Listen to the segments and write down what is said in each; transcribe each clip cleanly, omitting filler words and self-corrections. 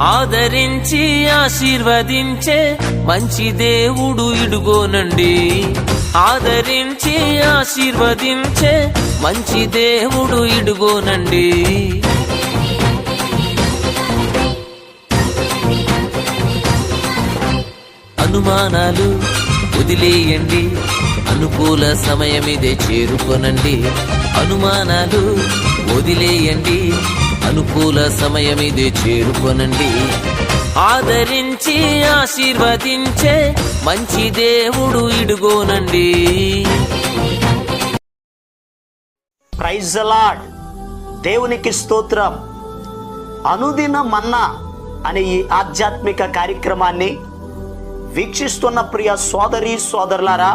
ఆదరించి ఆశీర్వదించే మంచి దేవుడు ఇడుగోనండి. ఆదరించి ఆశీర్వదించే మంచి దేవుడు ఇడుగోనండి. అనుమానాలు వదిలేయండి, అనుకూల సమయం ఇదే చేరుకొనండి. అనుమానాలు వదిలేయండి, అనుకూల సమయం ఇదే చేరుకొనండి. ఆదరించి ఆశీర్వదించే మంచి దేవుడు ఇడుగోనండి. Praise the lord. దేవునికి స్తోత్రం. అనుదిన మన్నా అనే ఈ ఆధ్యాత్మిక కార్యక్రమాన్ని వీక్షిస్తున్న ప్రియ సోదరి సోదరులారా,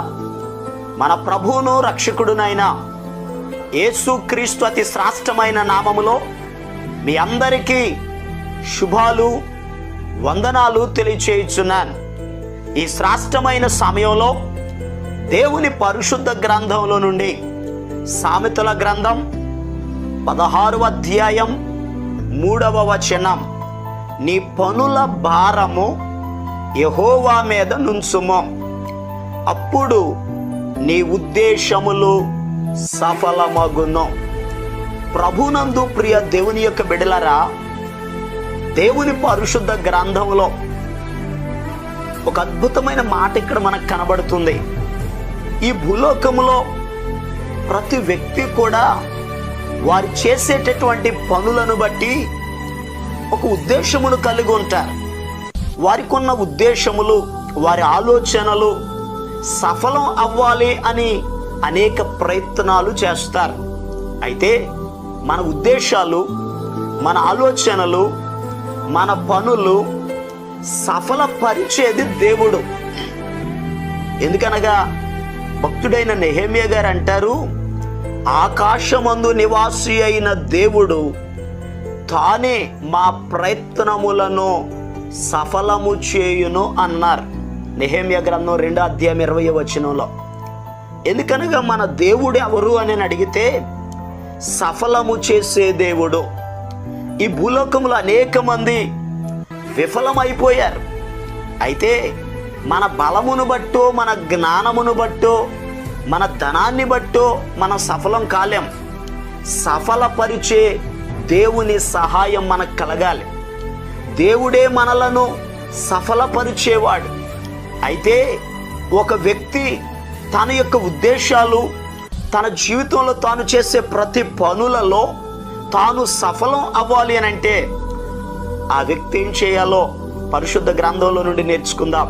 మన ప్రభువును రక్షకుడునైన యేసుక్రీస్తు అతి శ్రేష్టమైన నామములో మీ అందరికీ శుభాలు వందనాలు తెలియచేయుచున్నాను. ఈ శ్రేష్టమైన సమయంలో దేవుని పరిశుద్ధ గ్రంథంలో నుండి సామెతల గ్రంథం 16వ అధ్యాయం 3వ వచనం, నీ పనుల భారము యెహోవా మీద నుంచుము, అప్పుడు నీ ఉద్దేశములు సఫలమగును. ప్రభునందు ప్రియ దేవుని యొక్క బిడ్డలారా, దేవుని పరిశుద్ధ గ్రంథంలో ఒక అద్భుతమైన మాట ఇక్కడ మనకు కనబడుతుంది. ఈ భూలోకములో ప్రతి వ్యక్తి కూడా వారు చేసేటటువంటి పనులను బట్టి ఒక ఉద్దేశమును కలిగి ఉంటారు. వారికి ఉన్న ఉద్దేశములు, వారి ఆలోచనలు సఫలం అవ్వాలి అని అనేక ప్రయత్నాలు చేస్తారు. అయితే మన ఉద్దేశాలు, మన ఆలోచనలు, మన పనులు సఫలపరిచేది దేవుడు. ఎందుకనగా భక్తుడైన నెహెమ్యా గారు అంటారు, ఆకాశమందు నివాసి అయిన దేవుడు తానే మా ప్రయత్నములను సఫలము చేయును అన్నారు. నెహెమ్యా గ్రంథం 2వ అధ్యాయం 20వ వచనంలో. ఎందుకనగా మన దేవుడు ఎవరు అని అడిగితే సఫలము చేసే దేవుడు. ఈ భూలోకంలో అనేక మంది విఫలమైపోయారు. అయితే మన బలమును బట్టో, మన జ్ఞానమును బట్టో, మన ధనాన్ని బట్టో మనం సఫలం కాలేం. సఫలపరిచే దేవుని సహాయం మనకు కలగాలి. దేవుడే మనలను సఫలపరిచేవాడు. అయితే ఒక వ్యక్తి తన యొక్క ఉద్దేశాలు, తన జీవితంలో తాను చేసే ప్రతి పనులలో తాను సఫలం అవ్వాలి అని అంటే ఆ వ్యక్తి ఏం చేయాలో పరిశుద్ధ గ్రంథంలో నుండి నేర్చుకుందాం.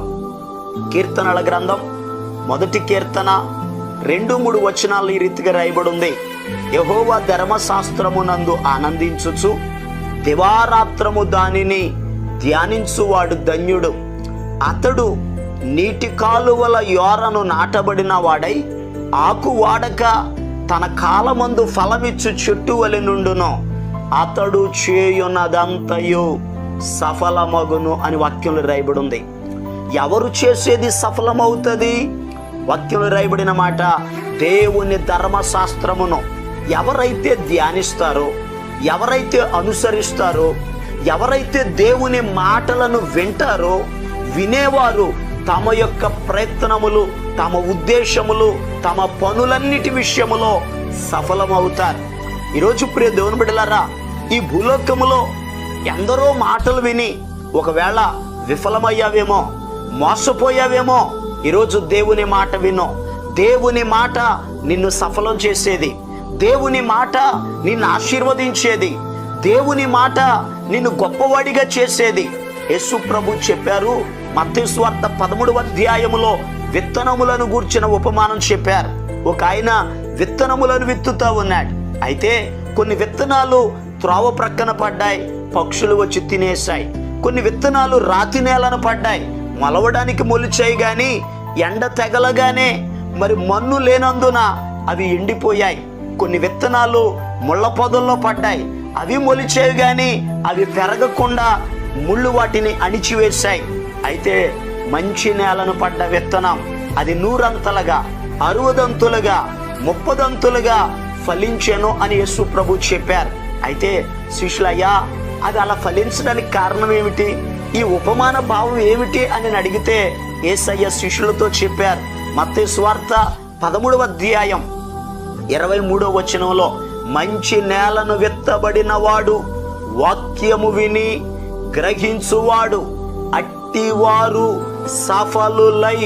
కీర్తనల గ్రంథం 1వ కీర్తన 2-3 వచనాలు ఈ రీతిగా రాయబడి ఉంది. యెహోవా ధర్మశాస్త్రమునందు ఆనందించుచు దివారాత్రము దానిని ధ్యానించువాడు ధన్యుడు. అతడు నీటి కాలువల యోరను నాటబడిన వాడై ఆకు వాడక తన కాలమందు ఫలమిచ్చు చెట్టు వలె నుండును. అతడు చేయునదంతయు సఫలమగును అని వాక్యంలో రాయబడి ఉంది. ఎవరు చేసేది సఫలమవుతుంది? వాక్యంలో రాయబడిన మాట, దేవుని ధర్మశాస్త్రమును ఎవరైతే ధ్యానిస్తారో, ఎవరైతే అనుసరిస్తారో, ఎవరైతే దేవుని మాటలను వింటారో, వినేవారు తమ యొక్క ప్రయత్నములు, తమ ఉద్దేశములు, తమ పనులన్నిటి విషయములో సఫలమవుతారు. ఈరోజు ప్రియ దేవుని బిడ్డలారా, ఈ భూలోకములో ఎందరో మాటలు విని ఒకవేళ విఫలమయ్యావేమో, మోసపోయావేమో, ఈరోజు దేవుని మాట వినో. దేవుని మాట నిన్ను సఫలం చేసేది, దేవుని మాట నిన్ను ఆశీర్వదించేది, దేవుని మాట నిన్ను గొప్పవాడిగా చేసేది. యేసు ప్రభు చెప్పారు, మత్తయి సువార్త 13వ అధ్యాయములో విత్తనములను గూర్చిన ఉపమానం చెప్పారు. ఒక ఆయన విత్తనములను విత్తుతా ఉన్నాడు. అయితే కొన్ని విత్తనాలు త్రోవ ప్రక్కన పడ్డాయి, పక్షులు వచ్చి తినేశాయి. కొన్ని విత్తనాలు రాతి నేలను పడ్డాయి, మొలవడానికి మొలిచాయి. కానీ ఎండ తెగలగానే మరి మన్ను లేనందున అవి ఎండిపోయాయి. కొన్ని విత్తనాలు ముళ్ళ పొదల్లో పడ్డాయి, అవి మొలిచాయి. కానీ అవి పెరగకుండా ముళ్ళు వాటిని అణిచివేశాయి. అయితే మంచి నేలను పడ్డ విత్తనం అది 100 60 30 ఫలించెను అని యేసు ప్రభు చెప్పారు. అయితే శిష్యులయ్యా, అది అలా ఫలించడానికి కారణం ఏమిటి, ఈ ఉపమాన భావం ఏమిటి అని అడిగితే యేసయ్య శిష్యులతో చెప్పారు. మత్తయి సువార్త 13వ అధ్యాయం 23వ వచనంలో, మంచి నేలను విత్తబడిన వాడు వాక్యము విని గ్రహించువాడు అట్టివారు సఫలులై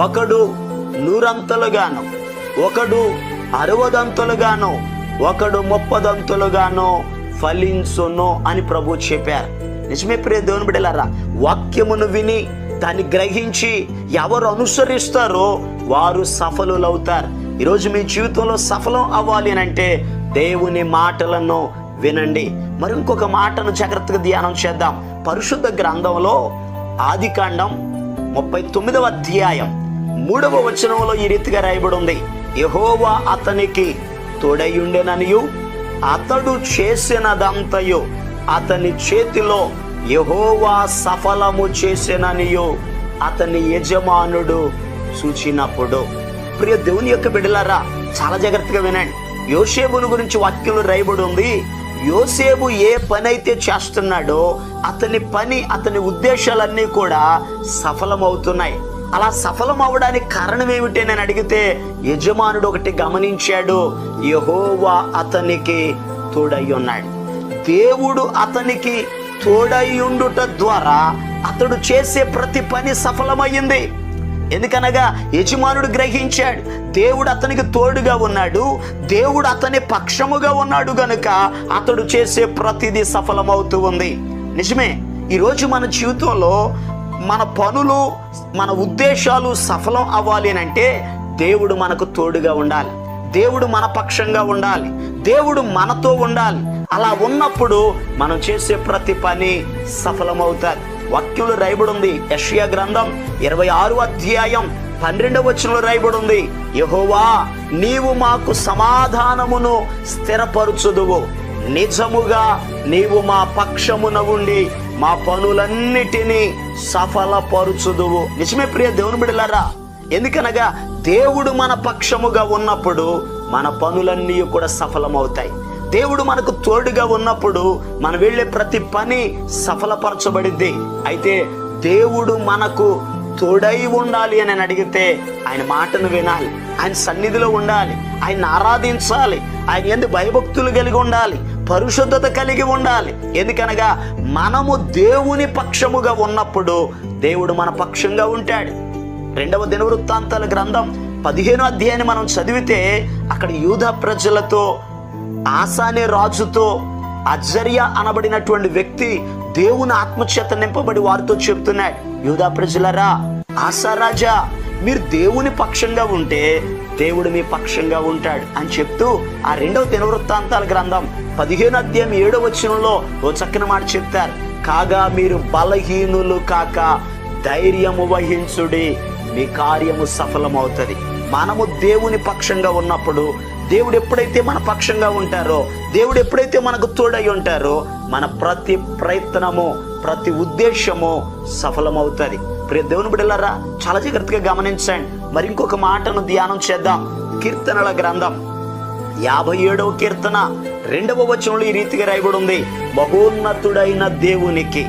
ఒకడు 100 ఒకడు 60 ఒకడు 30 ఫలించును అని ప్రభు చెప్పారు. నిజమే ప్రియ దేవుని బిడ్డలారా, వాక్యమును విని దాన్ని గ్రహించి ఎవరు అనుసరిస్తారో వారు సఫలులవుతారు. ఈరోజు మీ జీవితంలో సఫలం అవ్వాలి అని అంటే దేవుని మాటలను వినండి. మరి ఇంకొక మాటను జాగ్రత్తగా ధ్యానం చేద్దాం. పరిశుద్ధ గ్రంథంలో ఆదికాండం 39వ అధ్యాయం 3వ వచనంలో ఈ రీతిగా రాయబడి ఉంది, యెహోవా అతనికి తోడయుండెననియు అతడు చేసినదంతయు అతని చేతిలో యెహోవా సఫలము చేసెననియు అతని యజమానుడు చూచినప్పుడు. ప్రియ దేవుని యొక్క బిడ్డలారా, చాలా జాగ్రత్తగా వినండి. యోసేపును గురించి వాక్యంలో రాయబడి ఉంది, యోసేపు ఏ పని అయితే చేస్తున్నాడో అతని పని, అతని ఉద్దేశాలన్నీ కూడా సఫలమవుతున్నాయి. అలా సఫలం అవడానికి కారణం ఏమిటి అని అడిగితే యజమానుడు ఒకటి గమనించాడు, యెహోవా అతనికి తోడై ఉన్నాడు. దేవుడు అతనికి తోడైయుండుట ద్వారా అతడు చేసే ప్రతి పని సఫలమయ్యింది. ఎందుకనగా యజమానుడు గ్రహించాడు, దేవుడు అతనికి తోడుగా ఉన్నాడు, దేవుడు అతని పక్షముగా ఉన్నాడు గనుక అతడు చేసే ప్రతిదీ సఫలమవుతూ ఉంది. నిజమే, ఈరోజు మన జీవితంలో మన పనులు, మన ఉద్దేశాలు సఫలం అవ్వాలి అంటే దేవుడు మనకు తోడుగా ఉండాలి, దేవుడు మన పక్షంగా ఉండాలి, దేవుడు మనతో ఉండాలి. అలా ఉన్నప్పుడు మనం చేసే ప్రతి పని సఫలమవుతారు. వాక్యంలో రాయబడి ఉంది, యెషయా గ్రంథం 26వ అధ్యాయం 12వ వచనంలో రాయబడి ఉంది, యెహోవా నీవు మాకు సమాధానమును స్థిరపరచుదువు, నిజముగా నీవు మా పక్షమున ఉండి మా పనులన్నిటినీ సఫలపరుచుదువు. నిజమే ప్రియ దేవుని బిడ్డలారా, ఎందుకనగా దేవుడు మన పక్షముగా ఉన్నప్పుడు మన పనులన్నీ కూడా సఫలమవుతాయి. దేవుడు మనకు తోడుగా ఉన్నప్పుడు మనం వెళ్ళే ప్రతి పని సఫలపరచబడిద్ది. అయితే దేవుడు మనకు తోడై ఉండాలి అని అడిగితే ఆయన మాటను వినాలి, ఆయన సన్నిధిలో ఉండాలి, ఆయన ఆరాధించాలి, ఆయన యందు భయభక్తులు కలిగి ఉండాలి, పరిశుద్ధత కలిగి ఉండాలి. ఎందుకనగా మనము దేవుని పక్షముగా ఉన్నప్పుడు దేవుడు మన పక్షంగా ఉంటాడు. 2వ దినవృత్తాంతాల గ్రంథం 15వ అధ్యాయాన్ని మనం చదివితే అక్కడ యూదా ప్రజలతో, ఆసా అనే రాజుతో, అజర్యా అనబడినటువంటి వ్యక్తి దేవుని ఆత్మచేత నింపబడి వారితో చెప్తున్నాడు, యూదా ప్రజలరా, ఆసా రాజా, మీరు దేవుని పక్షంగా ఉంటే దేవుడు మీ పక్షంగా ఉంటాడు అని చెప్తూ ఆ 2వ దినవృత్తాంతాల గ్రంథం 15వ అధ్యాయం 7వ వచనంలో ఓ చక్కని మాట చెప్తారు, కాగా మీరు బలహీనులు కాక ధైర్యము వహించుడి, మీ కార్యము సఫలమవుతుంది. మనము దేవుని పక్షంగా ఉన్నప్పుడు, దేవుడు ఎప్పుడైతే మన పక్షంగా ఉంటారో, దేవుడు ఎప్పుడైతే మనకు తోడై ఉంటారో మన ప్రతి ప్రయత్నము, ప్రతి ఉద్దేశము సఫలమవుతుంది. ప్రియ దేవుని బిడ్డలారా, చాలా జాగ్రత్తగా గమనించండి. మరి ఇంకొక మాటను ధ్యానం చేద్దాం. కీర్తనల గ్రంథం 57వ కీర్తన 2వ వచనంలో ఈ రీతిగా రాయబడి ఉంది, మహోన్నతుడైన దేవునికి,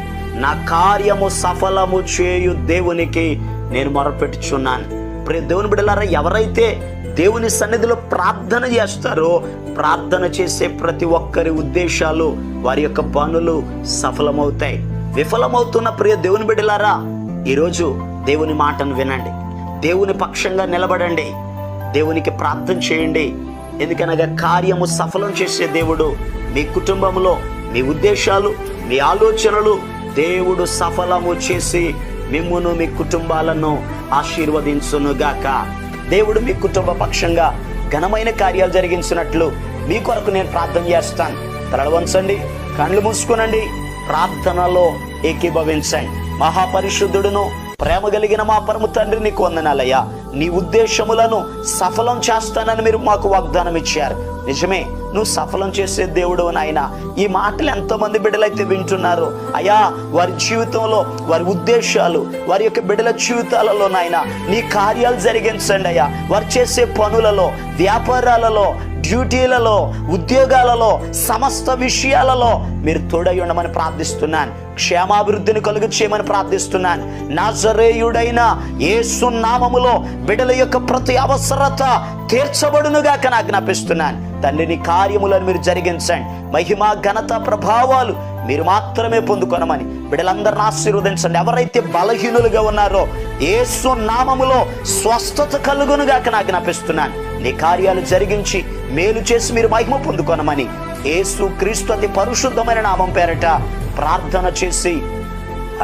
నా కార్యము సఫలము చేయు దేవునికి నేను మొరపెట్టుచున్నాను. ప్రియ దేవుని బిడ్డలారా, ఎవరైతే దేవుని సన్నిధిలో ప్రార్థన చేస్తారో ప్రార్థన చేసే ప్రతి ఒక్కరి ఉద్దేశాలు, వారి యొక్క పనులు సఫలమవుతాయి. విఫలమవుతున్న ప్రియ దేవుని బిడ్డలారా, ఈరోజు దేవుని మాటను వినండి, దేవుని పక్షంగా నిలబడండి, దేవునికి ప్రార్థన చేయండి. ఎందుకనగా కార్యము సఫలం చేసే దేవుడు మీ కుటుంబంలో మీ ఉద్దేశాలు, మీ ఆలోచనలు దేవుడు సఫలము చేసి మిమ్మును, మీ కుటుంబాలను ఆశీర్వదించునుగాక. దేవుడు మీ కుటుంబ పక్షంగా ఘనమైన కార్యాలు జరిగించినట్లు మీ కొరకు నేను ప్రార్థన చేస్తాను. తల వంచండి, కళ్ళు మూసుకునండి, ప్రార్థనలో ఏకీభవించండి. మహాపరిశుద్ధుడును ప్రేమ కలిగిన మా పరమ తండ్రి, నీకు వందనాలయ్యా. నీ ఉద్దేశములను సఫలం చేస్తానని మీరు మాకు వాగ్దానం ఇచ్చారు. నిజమే, నువ్వు సఫలం చేసే దేవుడు నాయన. ఈ మాటలు ఎంతోమంది బిడ్డలైతే వింటున్నారు అయ్యా, వారి జీవితంలో, వారి ఉద్దేశాలు, వారి యొక్క బిడ్డల జీవితాలలో నాయన నీ కార్యాలు జరిగించండి అయ్యా. వారు చేసే పనులలో, వ్యాపారాలలో డ్యూటీలలో, ఉద్యోగాలలో, సమస్త విషయాలలో మీరు తోడై ఉండమని ప్రార్థిస్తున్నాను. క్షేమాభివృద్ధిని కలుగు చేయమని ప్రార్థిస్తున్నాను. నజరేయుడైన యేసు నామములో బిడ్డల యొక్క ప్రతి అవసరత తీర్చబడునుగాక ఆజ్ఞాపిస్తున్నాను. తండ్రిని కార్యములను మీరు జరిగించండి. మహిమ, ఘనత, ప్రభావాలు మీరు మాత్రమే పొందుకొనమని బిడ్డలందరిని ఆశీర్వదించండి. ఎవరైతే బలహీనులుగా ఉన్నారో యేసు నామములో స్వస్థత కలుగునుగాక ఆజ్ఞాపిస్తున్నాను. నీ కార్యాలు జరిగించి మేలు చేసి మీరు మహిమ పొందుకొనమని యేసు క్రీస్తు అతి పరిశుద్ధమైన నామం పేరట ప్రార్థన చేసి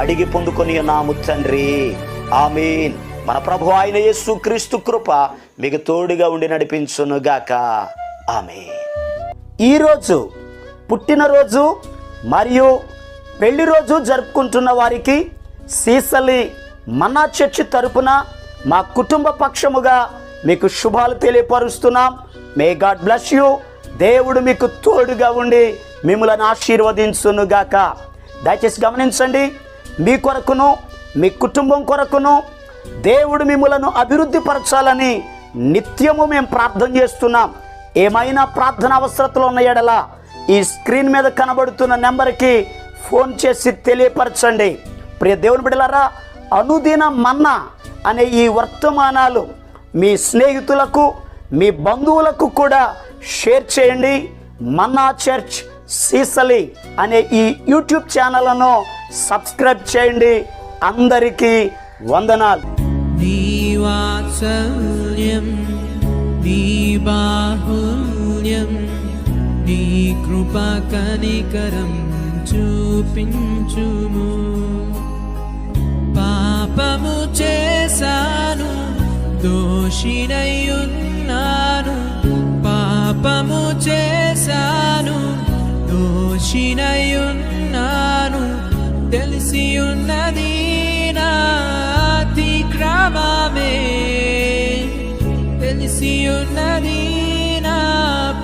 అడిగి పొందుకొని నాము తండ్రి, ఆమేన్. మన ప్రభు అయిన యేసు క్రీస్తు కృప మీకు తోడుగా ఉండి నడిపించునుగాక, ఆమేన్. ఈరోజు పుట్టినరోజు మరియు పెళ్లి రోజు జరుపుకుంటున్న వారికి సీసలి మన్నా చర్చి తరపున మా కుటుంబ పక్షముగా మీకు శుభాలు తెలియపరుస్తున్నాం. May God bless you. దేవుడు మీకు తోడుగా ఉండి మిమ్మల్ని ఆశీర్వదించునుగాక. దయచేసి గమనించండి, మీ కొరకును మీ కుటుంబం కొరకును దేవుడు మిమ్మలను అభివృద్ధి పరచాలని నిత్యము మేము ప్రార్థన చేస్తున్నాం. ఏమైనా ప్రార్థన అవసరతలు ఉన్న యెడల ఈ స్క్రీన్ మీద కనబడుతున్న నెంబర్కి ఫోన్ చేసి తెలియపరచండి. ప్రియ దేవుని బిడ్డలారా, అనుదిన మన్నా అనే ఈ వర్తమానాలు మీ స్నేహితులకు, మీ బంధువులకు కూడా షేర్ చేయండి. మన్నా చర్చ్ సీసలి అనే ఈ యూట్యూబ్ ఛానల్ను సబ్స్క్రైబ్ చేయండి. అందరికీ వందనాలు. నీ వాత్సల్యం, నీ బాహుల్యం, నీ కృపా కనికరం చూపించుము. పాపము చేశాను, దోషినయ్యున్నాను. పాపము చేశాను, దోషినయ్యున్నాను. తెలిసియున్నది నా అతిక్రమమే, తెలిసియున్నది నా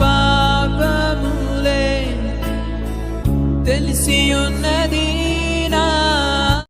పాపములే, తెలిసియున్నది